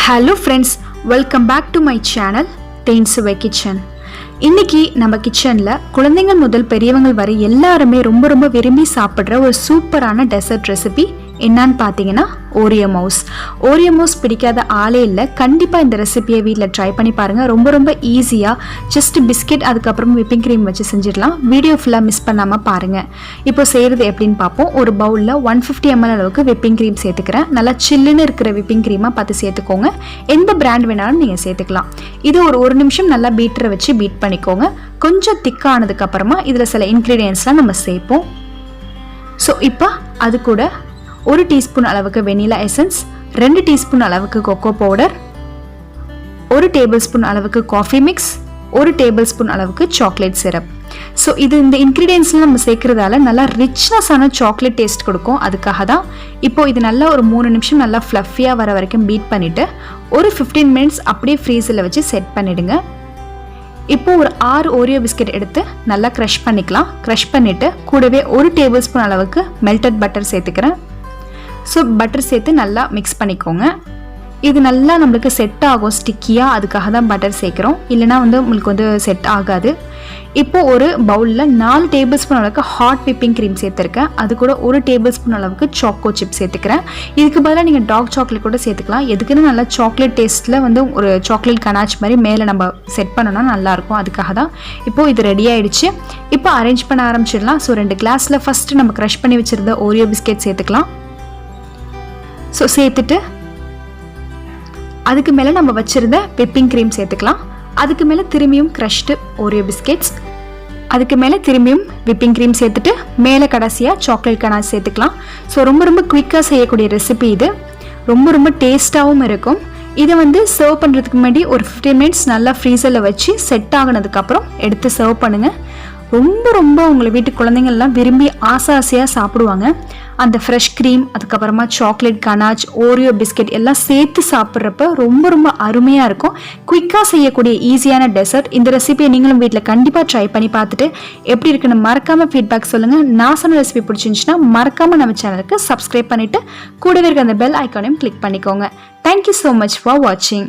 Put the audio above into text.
Hello friends, welcome back to my channel Thensuvai kitchen. இன்னைக்கு நம்ம கிச்சன்ல குழந்தைகள் முதல் பெரியவங்க வரை எல்லாருமே ரொம்ப விரும்பி சாப்பிடுற ஒரு சூப்பரான டெசர்ட் ரெசிபி என்னன்னு பார்த்தீங்கன்னா ஓரியோ மவுஸ். ஓரியோ மவுஸ் பிடிக்காத ஆளே இல்லை. கண்டிப்பாக இந்த ரெசிபியை வீட்டில் ட்ரை பண்ணி பாருங்கள். ரொம்ப ஈஸியாக ஜஸ்ட் பிஸ்கெட் அதுக்கப்புறம் விப்பிங் க்ரீம் வச்சு செஞ்சிடலாம். வீடியோ ஃபுல்லாக மிஸ் பண்ணாமல் பாருங்கள். இப்போ செய்கிறது எப்படின்னு பார்ப்போம். ஒரு பவுலில் 150 ml அளவுக்கு விப்பிங் க்ரீம் சேர்த்துக்கிறேன். நல்லா சில்லுன்னு இருக்கிற விப்பிங் க்ரீமாக பார்த்து சேர்த்துக்கோங்க. எந்த பிராண்ட் வேணாலும் நீங்கள் சேர்த்துக்கலாம். இது ஒரு நிமிஷம் நல்லா பீட்டரை வச்சு பீட் பண்ணிக்கோங்க. கொஞ்சம் திக்கானதுக்கப்புறமா இதில் சில இன்க்ரீடியன்ஸ்லாம் நம்ம சேர்ப்போம். ஸோ இப்போ அது கூட 1 டீஸ்பூன் அளவுக்கு வெனிலா எசன்ஸ், 2 டீஸ்பூன் அளவுக்கு கொக்கோ பவுடர், 1 டேபிள் ஸ்பூன் அளவுக்கு காஃபி மிக்ஸ், 1 டேபிள் ஸ்பூன் அளவுக்கு சாக்லேட் சிரப். ஸோ இந்த இன்க்ரீடியன்ஸ்லாம் நம்ம சேர்க்கறதால நல்லா ரிச்னஸான சாக்லேட் டேஸ்ட் கொடுக்கும். அதுக்காக தான் இப்போ இது நல்லா ஒரு 3 நிமிஷம் நல்லா ஃப்ளஃபியாக வர வரைக்கும் பீட் பண்ணிவிட்டு ஒரு 15 மினிட்ஸ் அப்படியே ஃப்ரீஸில் வச்சு செட் பண்ணிவிடுங்க. இப்போ ஒரு 6 ஓரியோ பிஸ்கெட் எடுத்து நல்லா க்ரஷ் பண்ணிக்கலாம். க்ரஷ் பண்ணிவிட்டு கூடவே 1 டேபிள் ஸ்பூன் அளவுக்கு மெல்டட் பட்டர் சேர்த்துக்கிறேன். ஸோ பட்டர் சேர்த்து நல்லா மிக்ஸ் பண்ணிக்கோங்க. இது நல்லா நம்மளுக்கு செட் ஆகும் ஸ்டிக்கியாக, அதுக்காக தான் பட்டர் சேர்க்குறோம். இல்லைனா உங்களுக்கு செட் ஆகாது. இப்போது ஒரு பவுலில் 4 டேபிள் ஸ்பூன் அளவுக்கு ஹாட் விப்பிங் க்ரீம் சேர்த்துருக்கேன். அது கூட 1 டேபிள் ஸ்பூன் அளவுக்கு சாக்கோ சிப் சேர்த்துக்கிறேன். இதுக்கு பதிலாக நீங்கள் டார்க் சாக்லேட் கூட சேர்த்துக்கலாம். எதுக்குன்னு நல்லா சாக்லேட் டேஸ்ட்டில் ஒரு சாக்லேட் கனாச் மாதிரி மேலே நம்ம செட் பண்ணோன்னா நல்லாயிருக்கும். அதுக்காக தான் இப்போது இது ரெடி ஆகிடுச்சு. இப்போ அரேஞ்ச் பண்ண ஆரம்பிச்சிடலாம். ஸோ 2 கிளாஸில் ஃபஸ்ட்டு நம்ம க்ரஷ் பண்ணி வச்சுருந்த ஓரியோ பிஸ்கெட் சேர்த்துக்கலாம். ஸோ சேர்த்துட்டு அதுக்கு மேலே நம்ம வச்சுருந்த விப்பிங் க்ரீம் சேர்த்துக்கலாம். அதுக்கு மேலே திரும்பியும் க்ரஷ்டு ஓரியோ பிஸ்கெட்ஸ், அதுக்கு மேலே திரும்பியும் விப்பிங் க்ரீம் சேர்த்துட்டு மேலே கடைசியாக சாக்லேட் கனாச் சேர்த்துக்கலாம். ஸோ ரொம்ப குயிக்காக செய்யக்கூடிய ரெசிபி இது. ரொம்ப டேஸ்ட்டாகவும் இருக்கும். இதை சர்வ் பண்ணுறதுக்கு முன்னாடி ஒரு 15 மினிட்ஸ் நல்லா ஃப்ரீசரில் வச்சு செட் ஆகினதுக்கப்புறம் எடுத்து சர்வ் பண்ணுங்கள். ரொம்ப உங்களை வீட்டு குழந்தைங்கள்லாம் விரும்பி ஆசையாக சாப்பிடுவாங்க. அந்த ஃப்ரெஷ் க்ரீம், அதுக்கப்புறமா சாக்லேட் கனாச், ஓரியோ பிஸ்கெட் எல்லாம் சேர்த்து சாப்பிட்றப்ப ரொம்ப அருமையாக இருக்கும். குயிக்காக செய்யக்கூடிய ஈஸியான டெசர்ட். இந்த ரெசிபியை நீங்களும் வீட்டில் கண்டிப்பாக ட்ரை பண்ணி பார்த்துட்டு எப்படி இருக்குன்னு மறக்காமல் ஃபீட்பேக் சொல்லுங்கள். நான் சொன்ன ரெசிபி பிடிச்சிருந்துச்சுன்னா மறக்காமல் நம்ம சேனலுக்கு சப்ஸ்கிரைப் பண்ணிவிட்டு கூடவே இருக்க அந்த பெல் ஐக்கானையும் கிளிக் பண்ணிக்கோங்க. தேங்க்யூ ஸோ மச் ஃபார் வாட்சிங்.